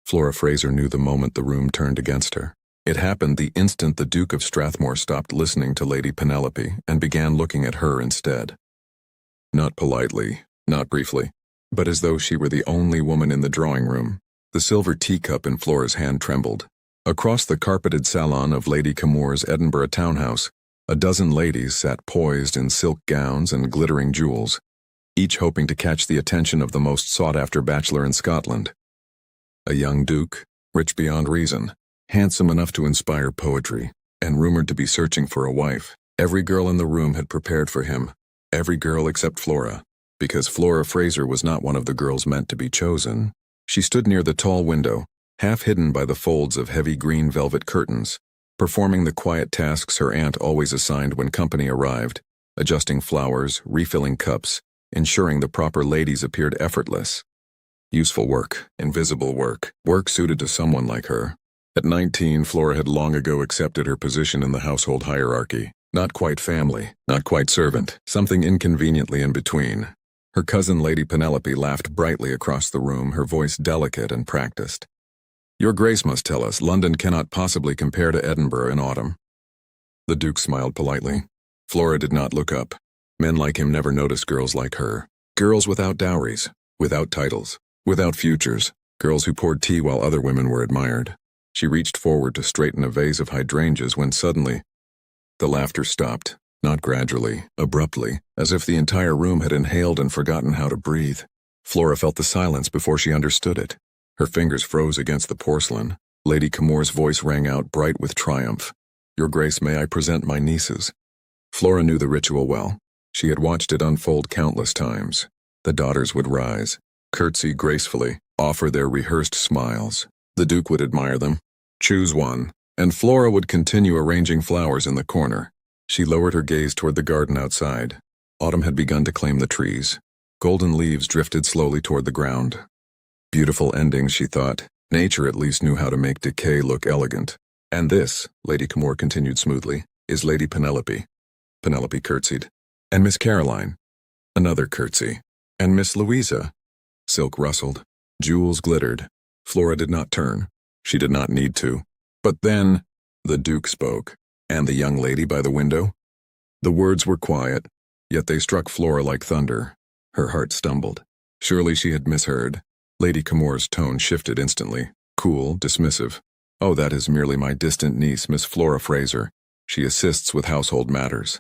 Flora Fraser knew the moment the room turned against her. It happened the instant the Duke of Strathmore stopped listening to Lady Penelope and began looking at her instead. Not politely, not briefly, but as though she were the only woman in the drawing room. The silver teacup in Flora's hand trembled. Across the carpeted salon of Lady Camours' Edinburgh townhouse, a dozen ladies sat poised in silk gowns and glittering jewels, each hoping to catch the attention of the most sought-after bachelor in Scotland. A young duke, rich beyond reason, handsome enough to inspire poetry, and rumored to be searching for a wife. Every girl in the room had prepared for him, every girl except Flora, because Flora Fraser was not one of the girls meant to be chosen. She stood near the tall window, half hidden by the folds of heavy green velvet curtains, performing the quiet tasks her aunt always assigned when company arrived, adjusting flowers, refilling cups, ensuring the proper ladies appeared effortless. Useful work, invisible work, work suited to someone like her. At 19, Flora had long ago accepted her position in the household hierarchy. Not quite family, not quite servant, something inconveniently in between. Her cousin Lady Penelope laughed brightly across the room, her voice delicate and practiced. "Your Grace must tell us, London cannot possibly compare to Edinburgh in autumn." The Duke smiled politely. Flora did not look up. Men like him never noticed girls like her. Girls without dowries, without titles, without futures. Girls who poured tea while other women were admired. She reached forward to straighten a vase of hydrangeas when suddenly, the laughter stopped, not gradually, abruptly, as if the entire room had inhaled and forgotten how to breathe. Flora felt the silence before she understood it. Her fingers froze against the porcelain. Lady Camours' voice rang out bright with triumph. "Your Grace, may I present my nieces?" Flora knew the ritual well. She had watched it unfold countless times. The daughters would rise, curtsy gracefully, offer their rehearsed smiles. The Duke would admire them, choose one, and Flora would continue arranging flowers in the corner. She lowered her gaze toward the garden outside. Autumn had begun to claim the trees. Golden leaves drifted slowly toward the ground. Beautiful endings, she thought. Nature at least knew how to make decay look elegant. "And this," Lady Camours continued smoothly, "is Lady Penelope." Penelope curtsied. "And Miss Caroline." Another curtsy. "And Miss Louisa." Silk rustled. Jewels glittered. Flora did not turn. She did not need to. But then, the Duke spoke. "And the young lady by the window?" The words were quiet, yet they struck Flora like thunder. Her heart stumbled. Surely she had misheard. Lady Camours' tone shifted instantly, cool, dismissive. "Oh, that is merely my distant niece, Miss Flora Fraser. She assists with household matters."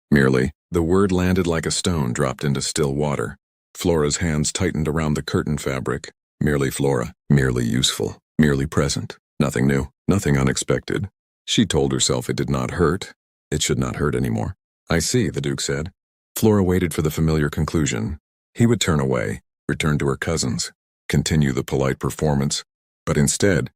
Merely. The word landed like a stone dropped into still water. Flora's hands tightened around the curtain fabric. Merely Flora, merely useful, merely present. Nothing new, nothing unexpected. She told herself it did not hurt. It should not hurt anymore. "I see," the Duke said. Flora waited for the familiar conclusion. He would turn away, return to her cousins, continue the polite performance. But instead,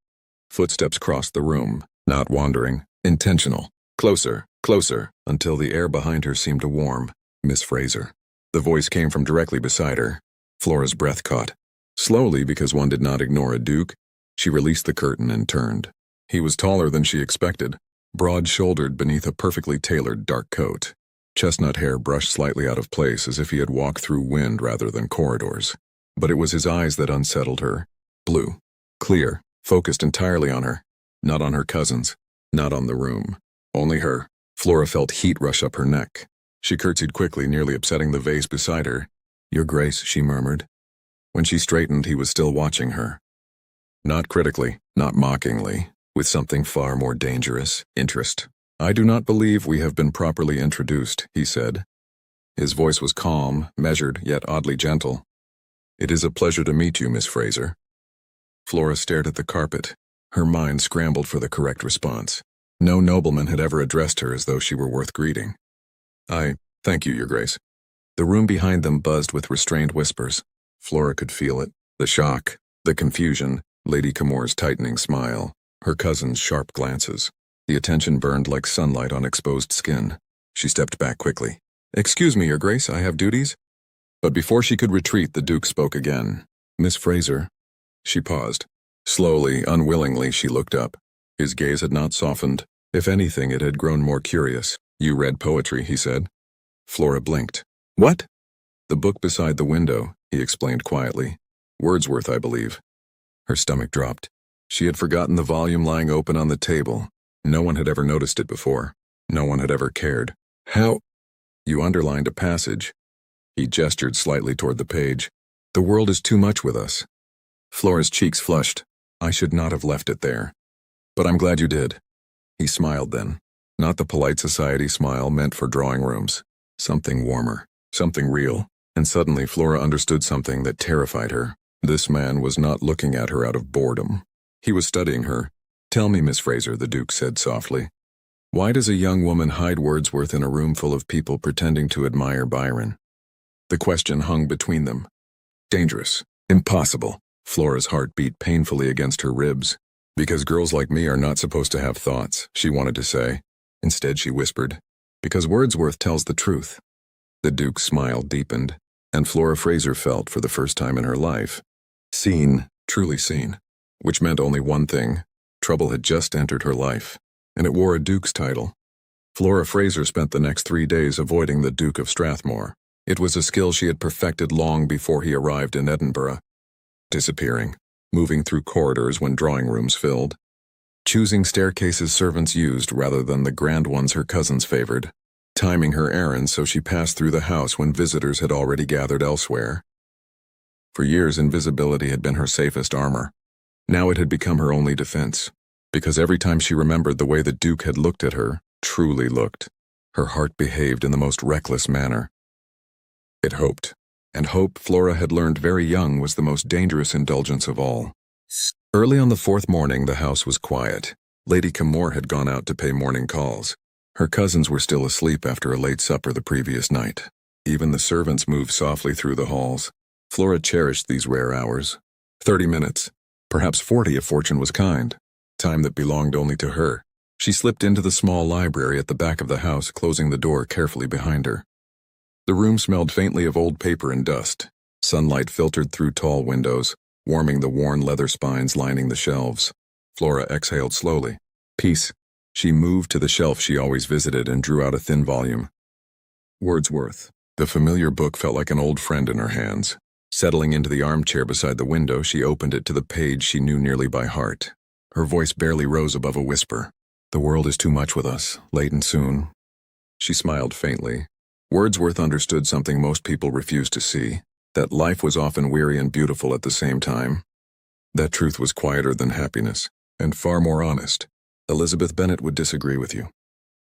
footsteps crossed the room, not wandering, intentional. Closer, closer, until the air behind her seemed to warm. "Miss Fraser." The voice came from directly beside her. Flora's breath caught. Slowly, because one did not ignore a duke, she released the curtain and turned. He was taller than she expected, broad-shouldered beneath a perfectly tailored dark coat. Chestnut hair brushed slightly out of place as if he had walked through wind rather than corridors. But it was his eyes that unsettled her. Blue, clear, focused entirely on her. Not on her cousins, not on the room. Only her. Flora felt heat rush up her neck. She curtsied quickly, nearly upsetting the vase beside her. "Your Grace," she murmured. When she straightened, he was still watching her. Not critically, not mockingly, with something far more dangerous, interest. "I do not believe we have been properly introduced," he said. His voice was calm, measured, yet oddly gentle. "It is a pleasure to meet you, Miss Fraser." Flora stared at the carpet. Her mind scrambled for the correct response. No nobleman had ever addressed her as though she were worth greeting. Thank you, Your Grace." The room behind them buzzed with restrained whispers. Flora could feel it. The shock, the confusion, Lady Camours' tightening smile, her cousin's sharp glances. The attention burned like sunlight on exposed skin. She stepped back quickly. "Excuse me, Your Grace, I have duties." But before she could retreat, the Duke spoke again. "Miss Fraser." She paused. Slowly, unwillingly, she looked up. His gaze had not softened. If anything, it had grown more curious. "You read poetry," he said. Flora blinked. "What?" "The book beside the window," he explained quietly. "Wordsworth, I believe." Her stomach dropped. She had forgotten the volume lying open on the table. No one had ever noticed it before. No one had ever cared. How? You underlined a passage. He gestured slightly toward the page. The world is too much with us. Flora's cheeks flushed. I should not have left it there. But I'm glad you did. He smiled then. Not the polite society smile meant for drawing rooms. Something warmer. Something real. And suddenly Flora understood something that terrified her. This man was not looking at her out of boredom. He was studying her. Tell me, Miss Fraser, the Duke said softly. Why does a young woman hide Wordsworth in a room full of people pretending to admire Byron? The question hung between them. Dangerous. Impossible. Flora's heart beat painfully against her ribs. Because girls like me are not supposed to have thoughts, she wanted to say. Instead, she whispered, because Wordsworth tells the truth. The Duke's smile deepened, and Flora Fraser felt, for the first time in her life, seen, truly seen, which meant only one thing. Trouble had just entered her life, and it wore a Duke's title. Flora Fraser spent the next 3 days avoiding the Duke of Strathmore. It was a skill she had perfected long before he arrived in Edinburgh. Disappearing, moving through corridors when drawing rooms filled, choosing staircases servants used rather than the grand ones her cousins favored, timing her errands so she passed through the house when visitors had already gathered elsewhere. For years, invisibility had been her safest armor. Now it had become her only defense, because every time she remembered the way the Duke had looked at her, truly looked, her heart behaved in the most reckless manner. It hoped, and hope, Flora had learned very young, was the most dangerous indulgence of all. Early on the 4th morning, the house was quiet. Lady Camore had gone out to pay morning calls. Her cousins were still asleep after a late supper the previous night. Even the servants moved softly through the halls. Flora cherished these rare hours. 30 minutes, perhaps 40 if fortune was kind. Time that belonged only to her. She slipped into the small library at the back of the house, closing the door carefully behind her. The room smelled faintly of old paper and dust. Sunlight filtered through tall windows, warming the worn leather spines lining the shelves. Flora exhaled slowly. Peace. She moved to the shelf she always visited and drew out a thin volume. Wordsworth. The familiar book felt like an old friend in her hands. Settling into the armchair beside the window, she opened it to the page she knew nearly by heart. Her voice barely rose above a whisper. The world is too much with us, late and soon. She smiled faintly. Wordsworth understood something most people refused to see, that life was often weary and beautiful at the same time. That truth was quieter than happiness, and far more honest. Elizabeth Bennet would disagree with you.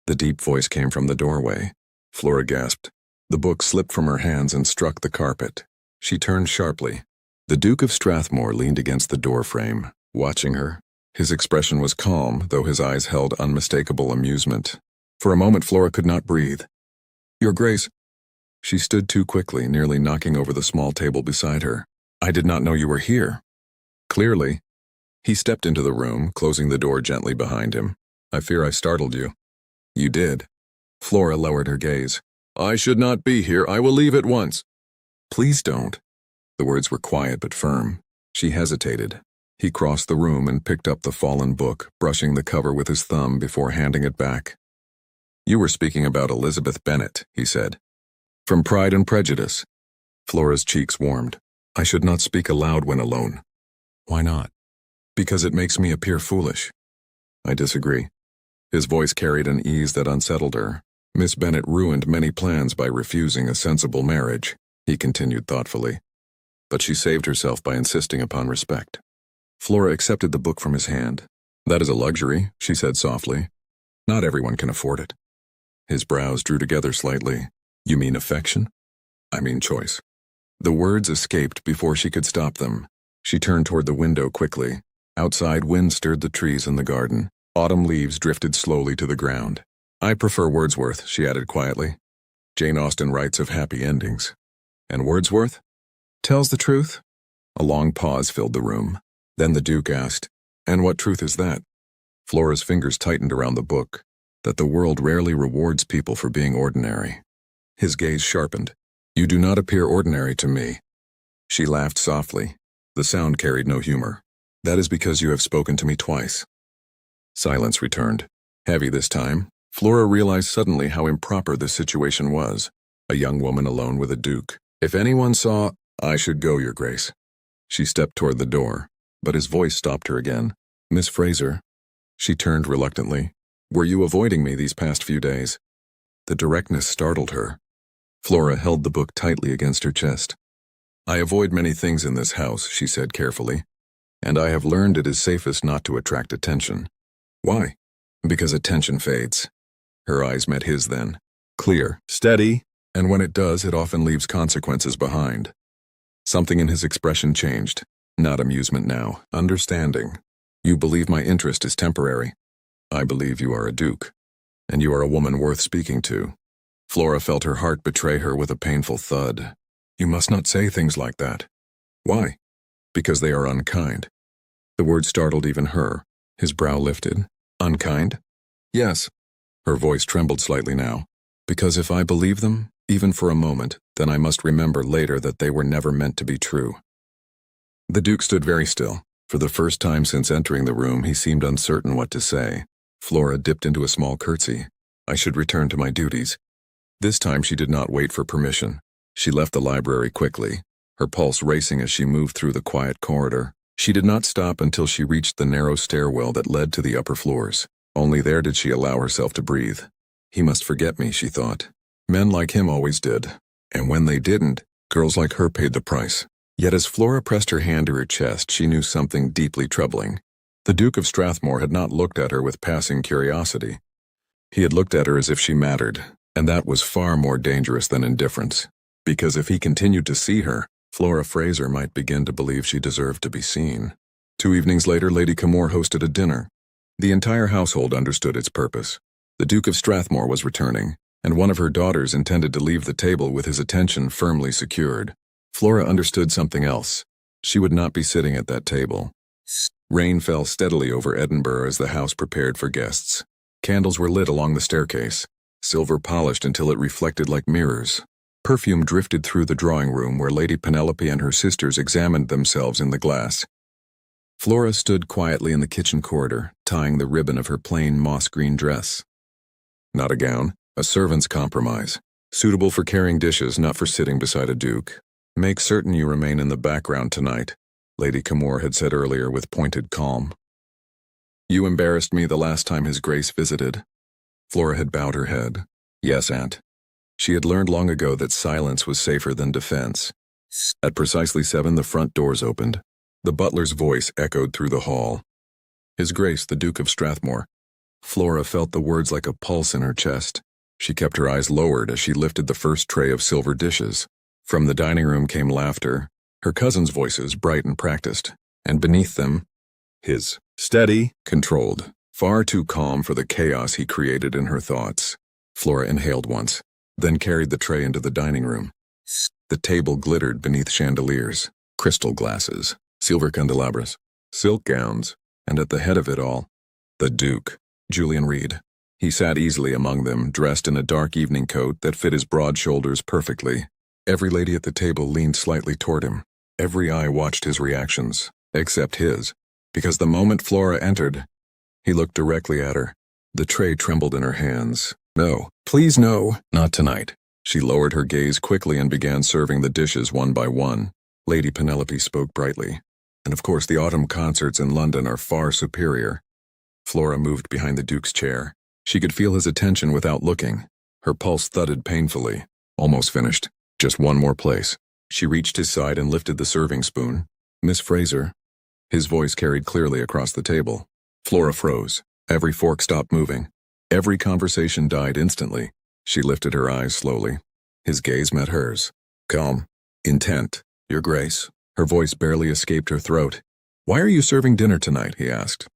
The deep voice came from the doorway. Flora gasped. The book slipped from her hands and struck the carpet. She turned sharply. The Duke of Strathmore leaned against the doorframe, watching her. His expression was calm, though his eyes held unmistakable amusement. For a moment Flora could not breathe. Your Grace. She stood too quickly, nearly knocking over the small table beside her. I did not know you were here. Clearly. He stepped into the room, closing the door gently behind him. I fear I startled you. You did. Flora lowered her gaze. I should not be here. I will leave at once. Please don't. The words were quiet but firm. She hesitated. He crossed the room and picked up the fallen book, brushing the cover with his thumb before handing it back. You were speaking about Elizabeth Bennet, he said. From Pride and Prejudice. Flora's cheeks warmed. I should not speak aloud when alone. Why not? Because it makes me appear foolish. I disagree. His voice carried an ease that unsettled her. Miss Bennet ruined many plans by refusing a sensible marriage, he continued thoughtfully. But she saved herself by insisting upon respect. Flora accepted the book from his hand. That is a luxury, she said softly. Not everyone can afford it. His brows drew together slightly. You mean affection? I mean choice. The words escaped before she could stop them. She turned toward the window quickly. Outside, wind stirred the trees in the garden. Autumn leaves drifted slowly to the ground. I prefer Wordsworth, she added quietly. Jane Austen writes of happy endings. And Wordsworth? Tells the truth? A long pause filled the room. Then the Duke asked, and what truth is that? Flora's fingers tightened around the book. That the world rarely rewards people for being ordinary. His gaze sharpened. You do not appear ordinary to me. She laughed softly. The sound carried no humor. That is because you have spoken to me twice. Silence returned. Heavy this time. Flora realized suddenly how improper this situation was. A young woman alone with a duke. If anyone saw, I should go, Your Grace. She stepped toward the door. but his voice stopped her again. "Miss Fraser." She turned reluctantly. "Were you avoiding me these past few days?" The directness startled her. Flora held the book tightly against her chest. "I avoid many things in this house," she said carefully, "and I have learned it is safest not to attract attention." "Why?" "Because attention fades." Her eyes met his then. Clear, steady, and when it does, it often leaves consequences behind. Something in his expression changed. Not amusement now, understanding. "You believe my interest is temporary." "I believe you are a duke, and you are a woman worth speaking to." Flora felt her heart betray her with a painful thud. "You must not say things like that." "Why?" "Because they are unkind." The word startled even her. His brow lifted. "Unkind?" "Yes." Her voice trembled slightly now. "Because if I believe them, even for a moment, then I must remember later that they were never meant to be true." The Duke stood very still. For the first time since entering the room, he seemed uncertain what to say. Flora dipped into a small curtsy. "I should return to my duties." This time she did not wait for permission. She left the library quickly, her pulse racing as she moved through the quiet corridor. She did not stop until she reached the narrow stairwell that led to the upper floors. Only there did she allow herself to breathe. He must forget me, she thought. Men like him always did. And when they didn't, girls like her paid the price. Yet as Flora pressed her hand to her chest, she knew something deeply troubling. The Duke of Strathmore had not looked at her with passing curiosity. He had looked at her as if she mattered, and that was far more dangerous than indifference. Because if he continued to see her, Flora Fraser might begin to believe she deserved to be seen. 2 evenings later, Lady Camore hosted a dinner. The entire household understood its purpose. The Duke of Strathmore was returning, and one of her daughters intended to leave the table with his attention firmly secured. Flora understood something else. She would not be sitting at that table. Rain fell steadily over Edinburgh as the house prepared for guests. Candles were lit along the staircase, silver polished until it reflected like mirrors. Perfume drifted through the drawing room where Lady Penelope and her sisters examined themselves in the glass. Flora stood quietly in the kitchen corridor, tying the ribbon of her plain moss-green dress. Not a gown, a servant's compromise. Suitable for carrying dishes, not for sitting beside a duke. "Make certain you remain in the background tonight," Lady Camore had said earlier with pointed calm. "You embarrassed me the last time His Grace visited." Flora had bowed her head. "Yes, Aunt." She had learned long ago that silence was safer than defense. At precisely 7, the front doors opened. The butler's voice echoed through the hall. "His Grace, the Duke of Strathmore." Flora felt the words like a pulse in her chest. She kept her eyes lowered as she lifted the first tray of silver dishes. From the dining room came laughter, her cousins' voices bright and practiced, and beneath them, his, steady, controlled, far too calm for the chaos he created in her thoughts. Flora inhaled once, then carried the tray into the dining room. The table glittered beneath chandeliers, crystal glasses, silver candelabras, silk gowns, and at the head of it all, the Duke, Julian Reed. He sat easily among them, dressed in a dark evening coat that fit his broad shoulders perfectly. Every lady at the table leaned slightly toward him. Every eye watched his reactions, except his, because the moment Flora entered, he looked directly at her. The tray trembled in her hands. "No, please no, not tonight." She lowered her gaze quickly and began serving the dishes one by one. Lady Penelope spoke brightly. "And of course the autumn concerts in London are far superior." Flora moved behind the Duke's chair. She could feel his attention without looking. Her pulse thudded painfully. Almost finished. Just one more place. She reached his side and lifted the serving spoon. "Miss Fraser." His voice carried clearly across the table. Flora froze. Every fork stopped moving. Every conversation died instantly. She lifted her eyes slowly. His gaze met hers. Calm. Intent. "Your Grace." Her voice barely escaped her throat. "Why are you serving dinner tonight?" he asked.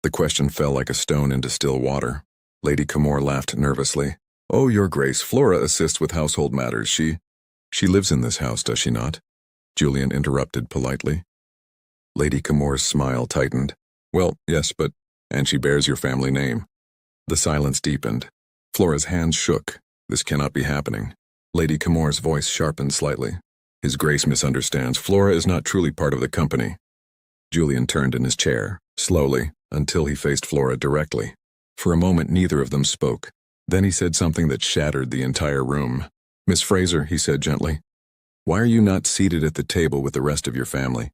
The question fell like a stone into still water. Lady Camore laughed nervously. "Oh, Your Grace, Flora assists with household matters. She lives in this house, does she not?" Julian interrupted politely. Lady Camore's smile tightened. "Well, yes, but—" "And she bears your family name." The silence deepened. Flora's hands shook. "This cannot be happening." Lady Camore's voice sharpened slightly. "His Grace misunderstands. Flora is not truly part of the company." Julian turned in his chair, slowly, until he faced Flora directly. For a moment neither of them spoke. Then he said something that shattered the entire room. "Miss Fraser," he said gently, "why are you not seated at the table with the rest of your family?"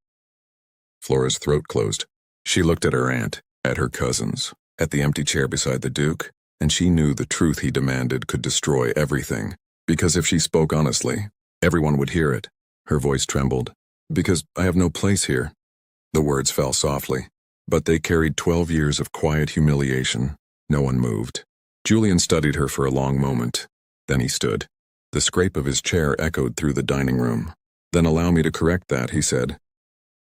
Flora's throat closed. She looked at her aunt, at her cousins, at the empty chair beside the Duke, and she knew the truth he demanded could destroy everything. Because if she spoke honestly, everyone would hear it. Her voice trembled. Because I have no place here. The words fell softly, but they carried 12 years of quiet humiliation. No one moved. Julian studied her for a long moment. Then he stood. The scrape of his chair echoed through the dining room. Then allow me to correct that, he said.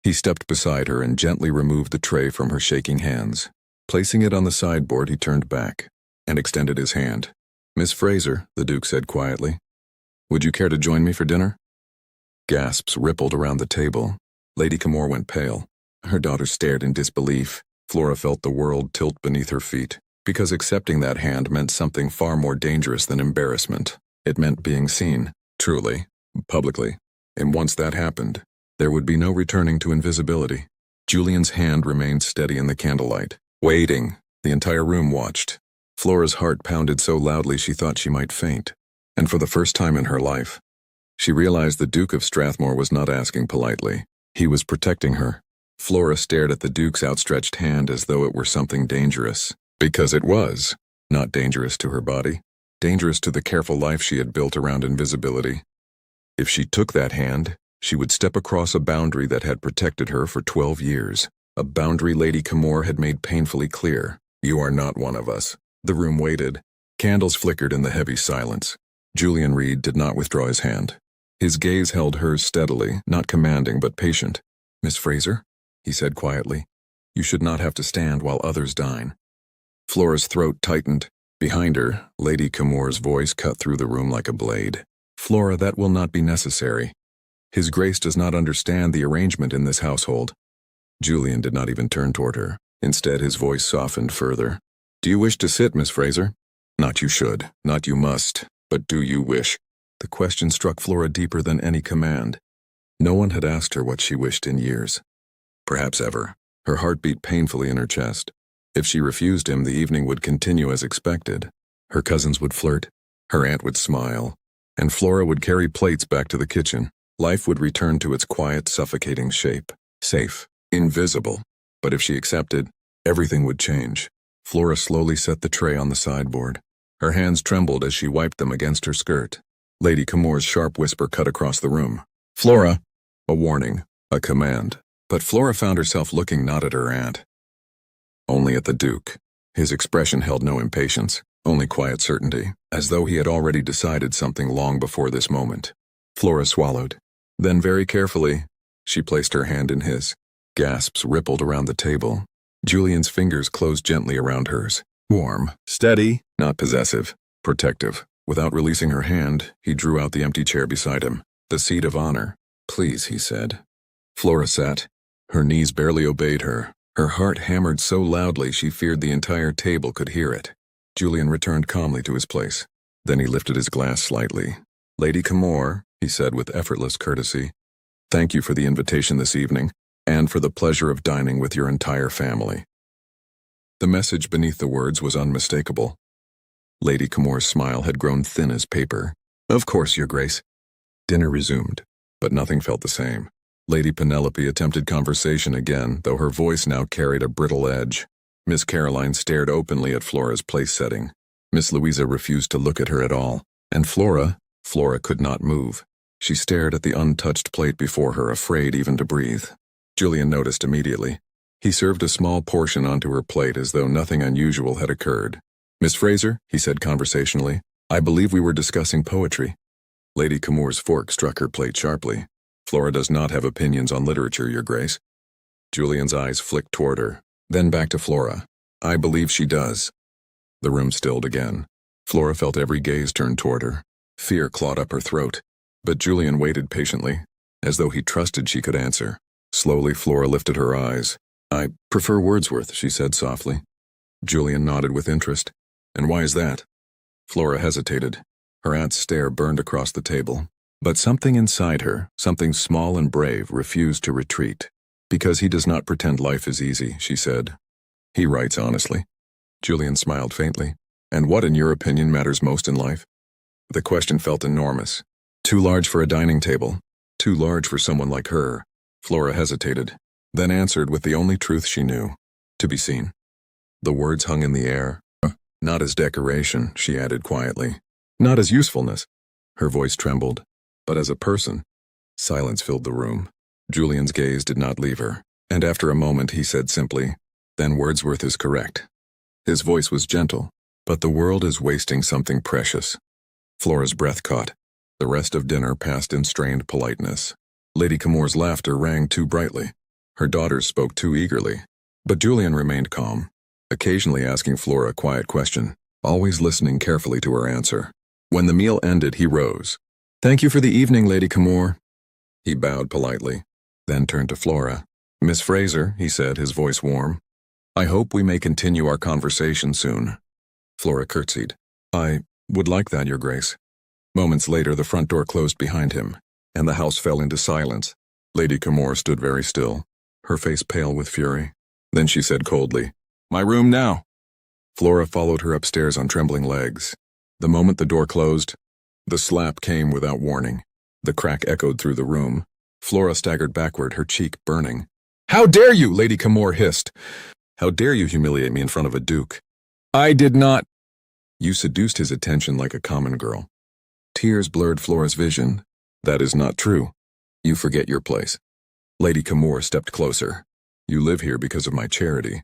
He stepped beside her and gently removed the tray from her shaking hands. Placing it on the sideboard, he turned back and extended his hand. Miss Fraser, the Duke said quietly, would you care to join me for dinner? Gasps rippled around the table. Lady Camor went pale. Her daughter stared in disbelief. Flora felt the world tilt beneath her feet, because accepting that hand meant something far more dangerous than embarrassment. It meant being seen, truly, publicly. And once that happened, there would be no returning to invisibility. Julian's hand remained steady in the candlelight, waiting. The entire room watched. Flora's heart pounded so loudly she thought she might faint. And for the first time in her life, she realized the Duke of Strathmore was not asking politely. He was protecting her. Flora stared at the Duke's outstretched hand as though it were something dangerous. Because it was. Not dangerous to her body. Dangerous to the careful life she had built around invisibility. If she took that hand, she would step across a boundary that had protected her for 12 years. A boundary Lady Camor had made painfully clear. You are not one of us. The room waited. Candles flickered in the heavy silence. Julian Reed did not withdraw his hand. His gaze held hers steadily, not commanding but patient. Miss Fraser, he said quietly, you should not have to stand while others dine. Flora's throat tightened. Behind her, Lady Camor's voice cut through the room like a blade. Flora, that will not be necessary. His Grace does not understand the arrangement in this household. Julian did not even turn toward her. Instead, his voice softened further. Do you wish to sit, Miss Fraser? Not you should, not you must, but do you wish? The question struck Flora deeper than any command. No one had asked her what she wished in years. Perhaps ever. Her heart beat painfully in her chest. If she refused him, the evening would continue as expected. Her cousins would flirt, her aunt would smile, and Flora would carry plates back to the kitchen. Life would return to its quiet, suffocating shape. Safe. Invisible. But if she accepted, everything would change. Flora slowly set the tray on the sideboard. Her hands trembled as she wiped them against her skirt. Lady Camor's sharp whisper cut across the room. Flora! A warning. A command. But Flora found herself looking not at her aunt, only at the Duke. His expression held no impatience, only quiet certainty, as though he had already decided something long before this moment. Flora swallowed. Then very carefully, she placed her hand in his. Gasps rippled around the table. Julian's fingers closed gently around hers. Warm, steady, not possessive, protective. Without releasing her hand, he drew out the empty chair beside him. The seat of honor. Please, he said. Flora sat. Her knees barely obeyed her. Her heart hammered so loudly she feared the entire table could hear it. Julian returned calmly to his place. Then he lifted his glass slightly. Lady Camor, he said with effortless courtesy, thank you for the invitation this evening, and for the pleasure of dining with your entire family. The message beneath the words was unmistakable. Lady Camor's smile had grown thin as paper. Of course, Your Grace. Dinner resumed, but nothing felt the same. Lady Penelope attempted conversation again, though her voice now carried a brittle edge. Miss Caroline stared openly at Flora's place-setting. Miss Louisa refused to look at her at all. And Flora could not move. She stared at the untouched plate before her, afraid even to breathe. Julian noticed immediately. He served a small portion onto her plate as though nothing unusual had occurred. Miss Fraser, he said conversationally, I believe we were discussing poetry. Lady Camor's fork struck her plate sharply. Flora does not have opinions on literature, Your Grace. Julian's eyes flicked toward her, then back to Flora. I believe she does. The room stilled again. Flora felt every gaze turned toward her. Fear clawed up her throat. But Julian waited patiently, as though he trusted she could answer. Slowly, Flora lifted her eyes. I prefer Wordsworth, she said softly. Julian nodded with interest. And why is that? Flora hesitated. Her aunt's stare burned across the table. But something inside her, something small and brave, refused to retreat. Because he does not pretend life is easy, she said. He writes honestly. Julian smiled faintly. And what, in your opinion, matters most in life? The question felt enormous. Too large for a dining table. Too large for someone like her. Flora hesitated. then answered with the only truth she knew. To be seen. The words hung in the air. Not as decoration, she added quietly. Not as usefulness. Her voice trembled. But as a person. Silence filled the room. Julian's gaze did not leave her, and after a moment he said simply, "Then Wordsworth is correct." His voice was gentle, but the world is wasting something precious. Flora's breath caught. The rest of dinner passed in strained politeness. Lady Camore's laughter rang too brightly. Her daughters spoke too eagerly. But Julian remained calm, occasionally asking Flora a quiet question, always listening carefully to her answer. When the meal ended, he rose. "Thank you for the evening, Lady Camore." He bowed politely, then turned to Flora. "Miss Fraser," he said, his voice warm. "I hope we may continue our conversation soon." Flora curtsied. "I would like that, Your Grace." Moments later, the front door closed behind him, and the house fell into silence. Lady Camore stood very still, her face pale with fury. Then she said coldly, "My room now." Flora followed her upstairs on trembling legs. The moment the door closed, the slap came without warning. The crack echoed through the room. Flora staggered backward, her cheek burning. "How dare you?" Lady Camore hissed. "How dare you humiliate me in front of a duke?" "I did not." "You seduced his attention like a common girl." Tears blurred Flora's vision. "That is not true. You forget your place." Lady Camore stepped closer. "You live here because of my charity."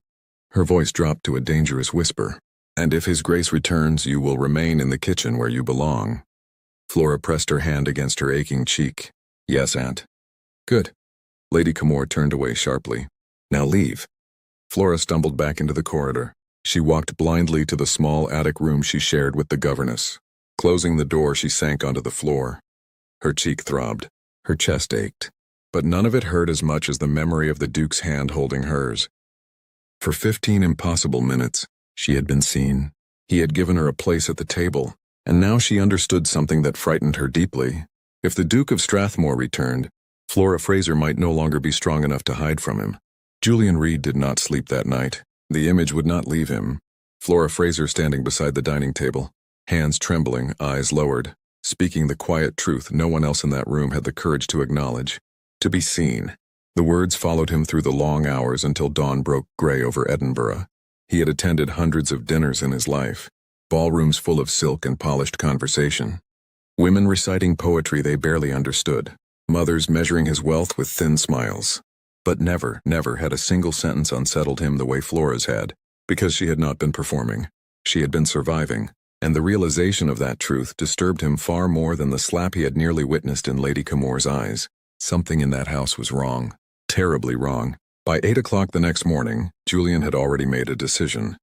Her voice dropped to a dangerous whisper. "And if His Grace returns, you will remain in the kitchen where you belong." Flora pressed her hand against her aching cheek. "Yes, Aunt." "Good." Lady Camore turned away sharply. "Now leave." Flora stumbled back into the corridor. She walked blindly to the small attic room she shared with the governess. Closing the door, she sank onto the floor. Her cheek throbbed. Her chest ached. But none of it hurt as much as the memory of the Duke's hand holding hers. For 15 impossible minutes, she had been seen. He had given her a place at the table, and now she understood something that frightened her deeply. If the Duke of Strathmore returned, Flora Fraser might no longer be strong enough to hide from him. Julian Reed did not sleep that night. The image would not leave him. Flora Fraser standing beside the dining table, hands trembling, eyes lowered, speaking the quiet truth no one else in that room had the courage to acknowledge. To be seen. The words followed him through the long hours until dawn broke gray over Edinburgh. He had attended hundreds of dinners in his life, ballrooms full of silk and polished conversation. Women reciting poetry they barely understood, mothers measuring his wealth with thin smiles. But never, never had a single sentence unsettled him the way Flora's had, because she had not been performing. She had been surviving, and the realization of that truth disturbed him far more than the slap he had nearly witnessed in Lady Camore's eyes. Something in that house was wrong, terribly wrong. By 8 o'clock the next morning, Julian had already made a decision.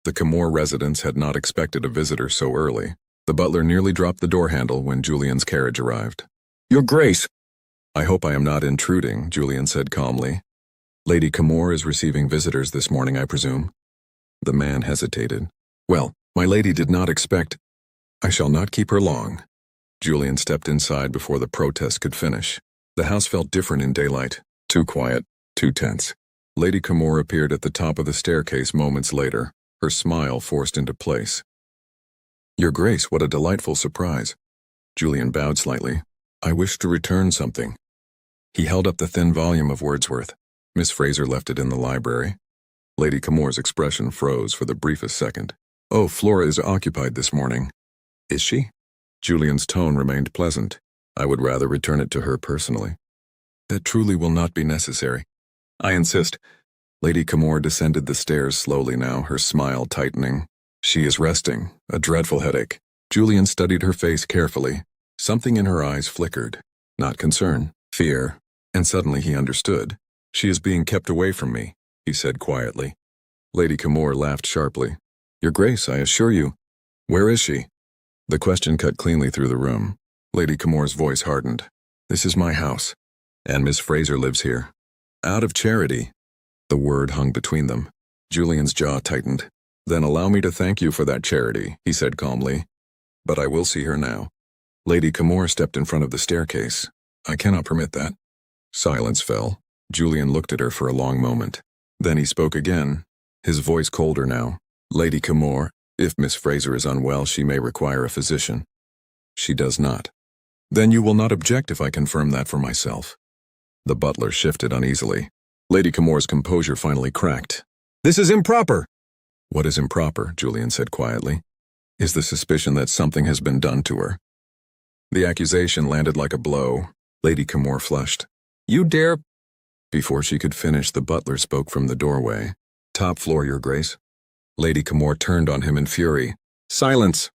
The Camore residents had not expected a visitor so early. The butler nearly dropped the door handle when Julian's carriage arrived. "Your Grace!" "I hope I am not intruding," Julian said calmly. "Lady Camore is receiving visitors this morning, I presume?" The man hesitated. "Well, my lady did not expect—" "I shall not keep her long." Julian stepped inside before the protest could finish. The house felt different in daylight. Too quiet, too tense. Lady Camore appeared at the top of the staircase moments later, her smile forced into place. "Your Grace, what a delightful surprise." Julian bowed slightly. "I wish to return something." He held up the thin volume of Wordsworth. Miss Fraser left it in the library. Lady Camore's expression froze for the briefest second. "Oh, Flora is occupied this morning." "Is she?" Julian's tone remained pleasant. "I would rather return it to her personally." "That truly will not be necessary." "I insist." Lady Camore descended the stairs slowly now, her smile tightening. "She is resting, a dreadful headache." Julian studied her face carefully. Something in her eyes flickered. Not concern, fear. And suddenly he understood. "She is being kept away from me," he said quietly. Lady Camore laughed sharply. "Your Grace, I assure you—" "Where is she?" The question cut cleanly through the room. Lady Camore's voice hardened. "This is my house, and Miss Fraser lives here." "Out of charity." The word hung between them. Julian's jaw tightened. "Then allow me to thank you for that charity," he said calmly. "But I will see her now." Lady Camore stepped in front of the staircase. "I cannot permit that." Silence fell. Julian looked at her for a long moment. Then he spoke again, his voice colder now. "Lady Camore, if Miss Fraser is unwell, she may require a physician." "She does not." "Then you will not object if I confirm that for myself." The butler shifted uneasily. Lady Camore's composure finally cracked. "This is improper!" "What is improper," Julian said quietly, "is the suspicion that something has been done to her." The accusation landed like a blow. Lady Camore flushed. "You dare—" Before she could finish, the butler spoke from the doorway. "Top floor, Your Grace." Lady Camore turned on him in fury. "Silence!"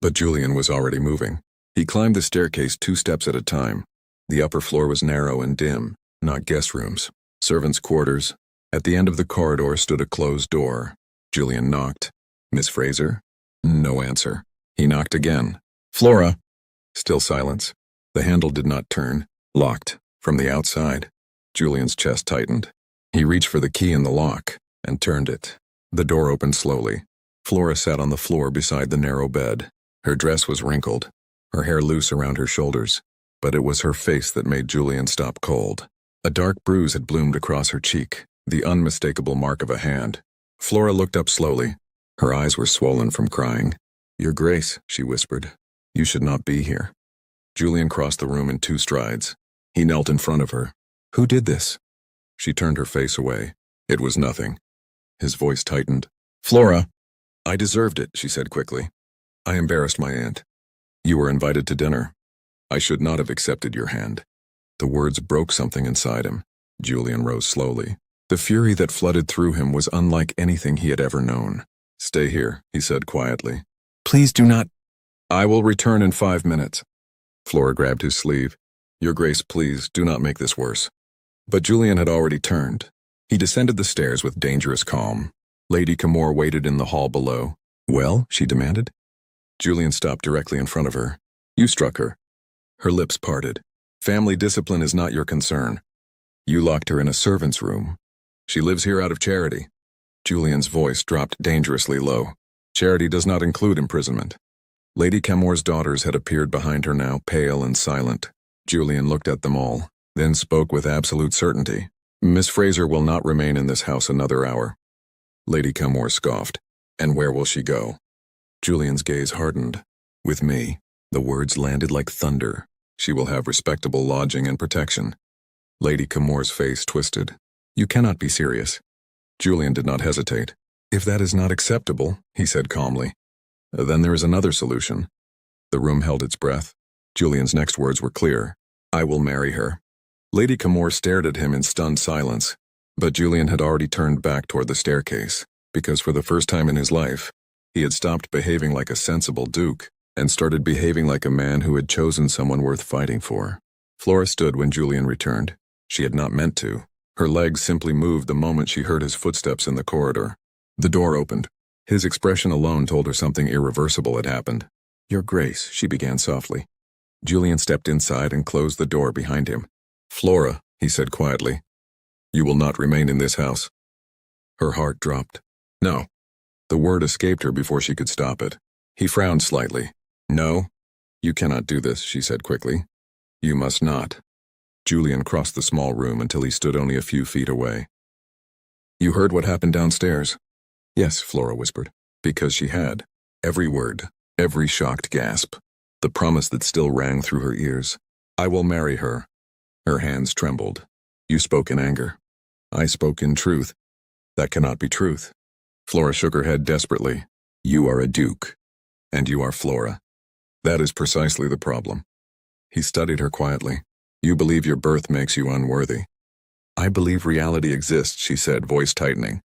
But Julian was already moving. He climbed the staircase 2 steps at a time. The upper floor was narrow and dim, not guest rooms, servants' quarters. At the end of the corridor stood a closed door. Julian knocked. "Miss Fraser?" No answer. He knocked again. "Flora!" Still silence. The handle did not turn. Locked. From the outside. Julian's chest tightened. He reached for the key in the lock and turned it. The door opened slowly. Flora sat on the floor beside the narrow bed. Her dress was wrinkled, her hair loose around her shoulders, but it was her face that made Julian stop cold. A dark bruise had bloomed across her cheek, the unmistakable mark of a hand. Flora looked up slowly. Her eyes were swollen from crying. "Your Grace," she whispered, "you should not be here." Julian crossed the room in 2 strides. He knelt in front of her. "Who did this?" She turned her face away. "It was nothing." His voice tightened. "Flora!" "I deserved it," she said quickly. "I embarrassed my aunt. You were invited to dinner. I should not have accepted your hand." The words broke something inside him. Julian rose slowly. The fury that flooded through him was unlike anything he had ever known. "Stay here," he said quietly. "Please do not—" "I will return in 5 minutes." Flora grabbed his sleeve. "Your Grace, please, do not make this worse." But Julian had already turned. He descended the stairs with dangerous calm. Lady Camore waited in the hall below. "Well?" she demanded. Julian stopped directly in front of her. "You struck her." Her lips parted. "Family discipline is not your concern. You locked her in a servant's room. She lives here out of charity." Julian's voice dropped dangerously low. "Charity does not include imprisonment." Lady Camore's daughters had appeared behind her now, pale and silent. Julian looked at them all, then spoke with absolute certainty. "Miss Fraser will not remain in this house another hour." Lady Camore scoffed. "And where will she go?" Julian's gaze hardened. "With me." The words landed like thunder. "She will have respectable lodging and protection." Lady Camore's face twisted. "You cannot be serious." Julian did not hesitate. "If that is not acceptable," he said calmly, "then there is another solution." The room held its breath. Julian's next words were clear. "I will marry her." Lady Camore stared at him in stunned silence, but Julian had already turned back toward the staircase, because for the first time in his life, he had stopped behaving like a sensible duke and started behaving like a man who had chosen someone worth fighting for. Flora stood when Julian returned. She had not meant to. Her legs simply moved the moment she heard his footsteps in the corridor. The door opened. His expression alone told her something irreversible had happened. "Your Grace," she began softly. Julian stepped inside and closed the door behind him. "Flora," he said quietly, "you will not remain in this house." Her heart dropped. "No." The word escaped her before she could stop it. He frowned slightly. "No, you cannot do this," she said quickly. "You must not." Julian crossed the small room until he stood only a few feet away. "You heard what happened downstairs?" "Yes," Flora whispered, because she had. Every word, every shocked gasp, the promise that still rang through her ears. "I will marry her." Her hands trembled. "You spoke in anger." "I spoke in truth." "That cannot be truth." Flora shook her head desperately. "You are a duke, and you are Flora. That is precisely the problem." He studied her quietly. "You believe your birth makes you unworthy." "I believe reality exists," she said, voice tightening.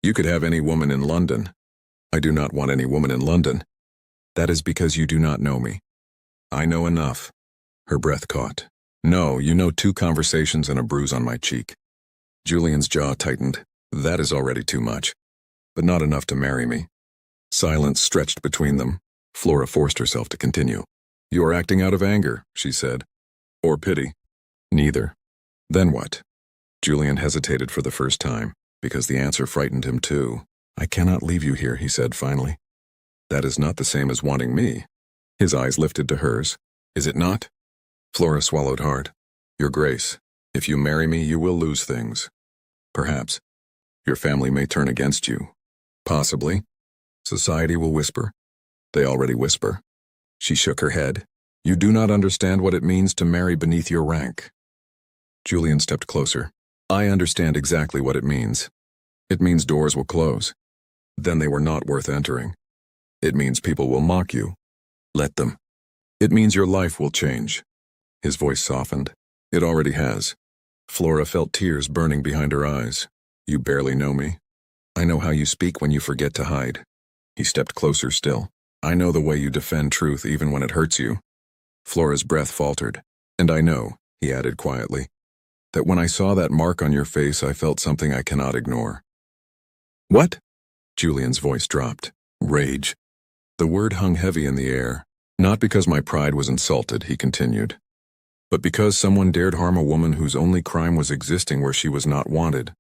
"You could have any woman in London." "I do not want any woman in London." "That is because you do not know me." "I know enough." Her breath caught. "No, you know 2 conversations and a bruise on my cheek." Julian's jaw tightened. "That is already too much, but not enough to marry me." Silence stretched between them. Flora forced herself to continue. "You are acting out of anger," she said. "Or pity." "Neither." "Then what?" Julian hesitated for the first time, because the answer frightened him too. "I cannot leave you here," he said finally. "That is not the same as wanting me." His eyes lifted to hers. "Is it not?" Flora swallowed hard. "Your Grace, if you marry me, you will lose things. Perhaps. Your family may turn against you. Possibly. Society will whisper. They already whisper." She shook her head. "You do not understand what it means to marry beneath your rank." Julian stepped closer. I understand exactly what it means. It means doors will close. Then they were not worth entering. It means people will mock you. Let them. It means your life will change. His voice softened. It already has. Flora felt tears burning behind her eyes. You barely know me. I know how you speak when you forget to hide. He stepped closer still. I know the way you defend truth even when it hurts you. Flora's breath faltered. And I know, he added quietly, that when I saw that mark on your face, I felt something I cannot ignore. What? Julian's voice dropped. Rage. The word hung heavy in the air. Not because my pride was insulted, he continued, but because someone dared harm a woman whose only crime was existing where she was not wanted.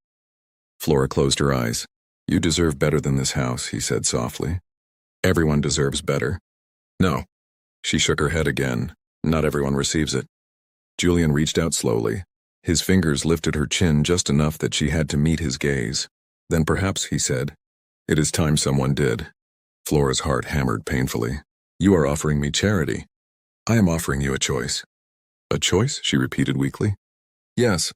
Flora closed her eyes. You deserve better than this house, he said softly. Everyone deserves better. No. She shook her head again. Not everyone receives it. Julian reached out slowly. His fingers lifted her chin just enough that she had to meet his gaze. Then perhaps, he said, it is time someone did. Flora's heart hammered painfully. You are offering me charity. I am offering you a choice. A choice? She repeated weakly. Yes.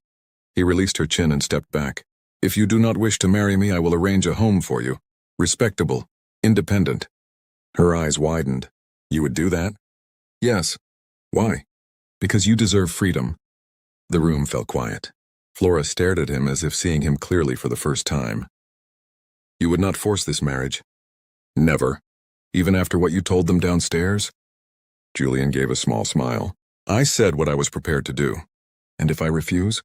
He released her chin and stepped back. If you do not wish to marry me, I will arrange a home for you. Respectable. Independent. Her eyes widened. You would do that? Yes. Why? Because you deserve freedom. The room fell quiet. Flora stared at him as if seeing him clearly for the first time. You would not force this marriage? Never. Even after what you told them downstairs? Julian gave a small smile. I said what I was prepared to do. And if I refuse?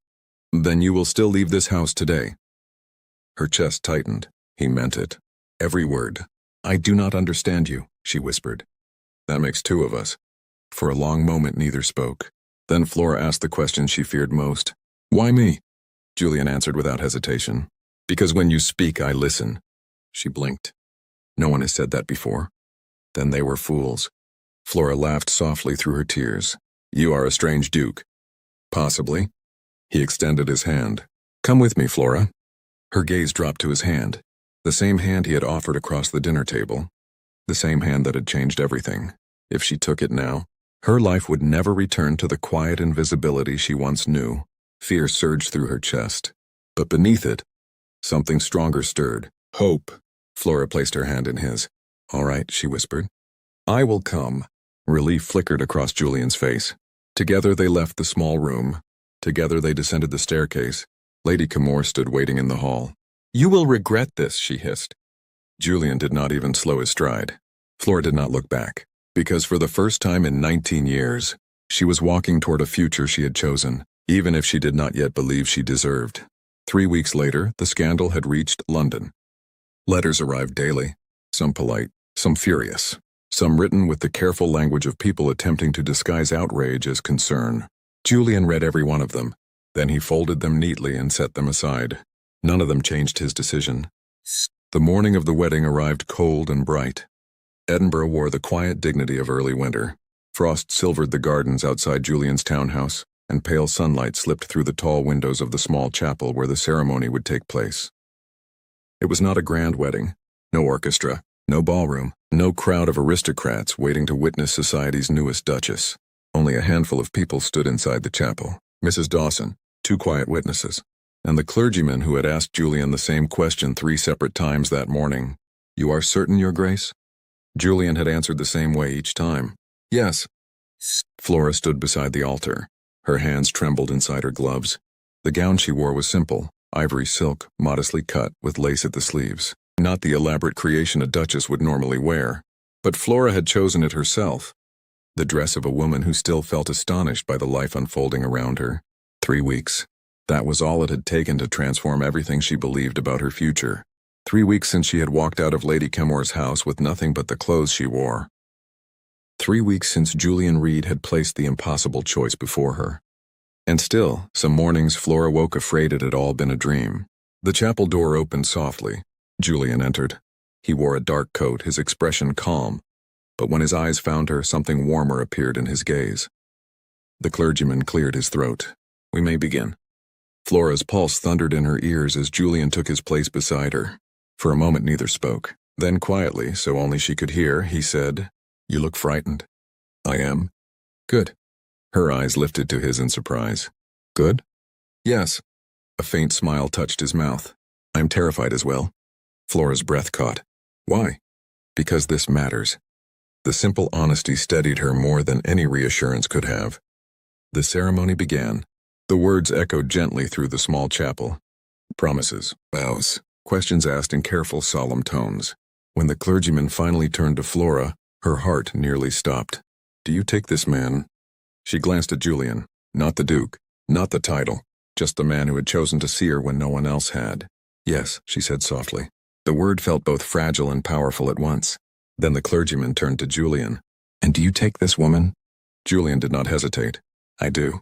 Then you will still leave this house today. Her chest tightened. He meant it. Every word. I do not understand you, she whispered. That makes two of us. For a long moment neither spoke. Then Flora asked the question she feared most. Why me? Julian answered without hesitation. Because when you speak, I listen. She blinked. No one has said that before. Then they were fools. Flora laughed softly through her tears. You are a strange duke. Possibly. He extended his hand. Come with me, Flora. Her gaze dropped to his hand. The same hand he had offered across the dinner table. The same hand that had changed everything. If she took it now, her life would never return to the quiet invisibility she once knew. Fear surged through her chest. But beneath it, something stronger stirred. Hope. Flora placed her hand in his. All right, she whispered. I will come. Relief flickered across Julian's face. Together they left the small room. Together they descended the staircase. Lady Camor stood waiting in the hall. You will regret this, she hissed. Julian did not even slow his stride. Flora did not look back, because for the first time in 19 years, she was walking toward a future she had chosen, even if she did not yet believe she deserved. 3 weeks later, the scandal had reached London. Letters arrived daily, some polite, some furious, some written with the careful language of people attempting to disguise outrage as concern. Julian read every one of them. Then he folded them neatly and set them aside. None of them changed his decision. The morning of the wedding arrived cold and bright. Edinburgh wore the quiet dignity of early winter. Frost silvered the gardens outside Julian's townhouse, and pale sunlight slipped through the tall windows of the small chapel where the ceremony would take place. It was not a grand wedding. No orchestra, no ballroom, no crowd of aristocrats waiting to witness society's newest Duchess. Only a handful of people stood inside the chapel. Mrs. Dawson, 2 quiet witnesses, and the clergyman who had asked Julian the same question 3 separate times that morning. You are certain, Your Grace? Julian had answered the same way each time. Yes. Flora stood beside the altar. Her hands trembled inside her gloves. The gown she wore was simple, ivory silk, modestly cut, with lace at the sleeves. Not the elaborate creation a duchess would normally wear. But Flora had chosen it herself. The dress of a woman who still felt astonished by the life unfolding around her. 3 weeks. That was all it had taken to transform everything she believed about her future. 3 weeks since she had walked out of Lady Camor's house with nothing but the clothes she wore. 3 weeks since Julian Reed had placed the impossible choice before her. And still, some mornings Flora woke afraid it had all been a dream. The chapel door opened softly. Julian entered. He wore a dark coat, his expression calm. But when his eyes found her, something warmer appeared in his gaze. The clergyman cleared his throat. We may begin. Flora's pulse thundered in her ears as Julian took his place beside her. For a moment neither spoke. Then quietly, so only she could hear, he said, You look frightened. I am. Good. Her eyes lifted to his in surprise. Good? Yes. A faint smile touched his mouth. I'm terrified as well. Flora's breath caught. Why? Because this matters. The simple honesty steadied her more than any reassurance could have. The ceremony began. The words echoed gently through the small chapel. Promises, vows, questions asked in careful, solemn tones. When the clergyman finally turned to Flora, her heart nearly stopped. Do you take this man? She glanced at Julian. Not the Duke, not the title, just the man who had chosen to see her when no one else had. Yes, she said softly. The word felt both fragile and powerful at once. Then the clergyman turned to Julian. And do you take this woman? Julian did not hesitate. I do.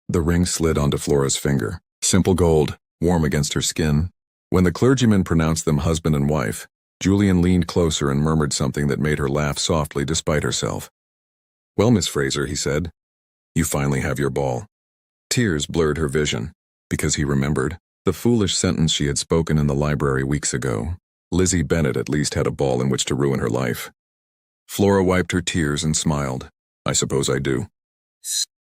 The ring slid onto Flora's finger. Simple gold, warm against her skin. When the clergyman pronounced them husband and wife, Julian leaned closer and murmured something that made her laugh softly despite herself. Well, Miss Fraser, he said, you finally have your ball. Tears blurred her vision, because he remembered the foolish sentence she had spoken in the library weeks ago. Lizzie Bennet at least had a ball in which to ruin her life. Flora wiped her tears and smiled. I suppose I do.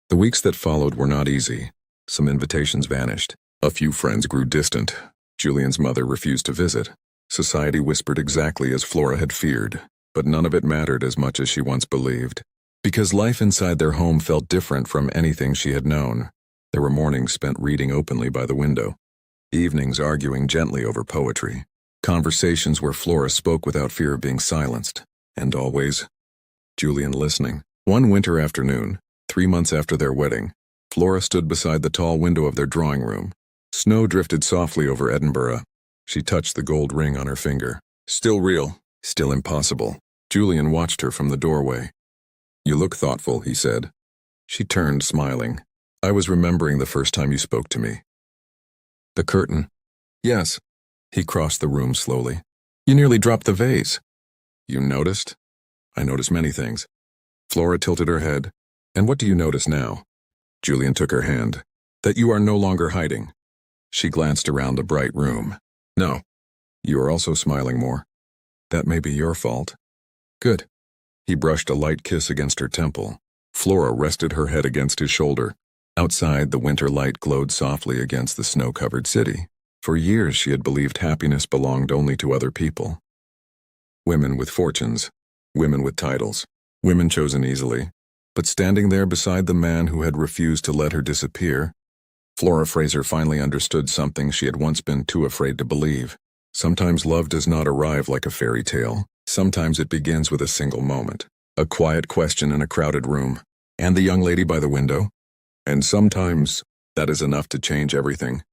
The weeks that followed were not easy. Some invitations vanished. A few friends grew distant. Julian's mother refused to visit. Society whispered exactly as Flora had feared, but none of it mattered as much as she once believed. Because life inside their home felt different from anything she had known. There were mornings spent reading openly by the window. Evenings arguing gently over poetry. Conversations where Flora spoke without fear of being silenced. And always, Julian listening. One winter afternoon, 3 months after their wedding, Flora stood beside the tall window of their drawing room. Snow drifted softly over Edinburgh. She touched the gold ring on her finger. Still real, still impossible. Julian watched her from the doorway. You look thoughtful, he said. She turned, smiling. I was remembering the first time you spoke to me. The curtain. Yes. He crossed the room slowly. You nearly dropped the vase. You noticed? I noticed many things. Flora tilted her head. And what do you notice now? Julian took her hand. That you are no longer hiding. She glanced around the bright room. No. You are also smiling more. That may be your fault. Good. He brushed a light kiss against her temple. Flora rested her head against his shoulder. Outside, the winter light glowed softly against the snow-covered city. For years, she had believed happiness belonged only to other people. Women with fortunes, women with titles, women chosen easily. But standing there beside the man who had refused to let her disappear, Flora Fraser finally understood something she had once been too afraid to believe. Sometimes love does not arrive like a fairy tale. Sometimes it begins with a single moment. A quiet question in a crowded room. And the young lady by the window. And sometimes that is enough to change everything.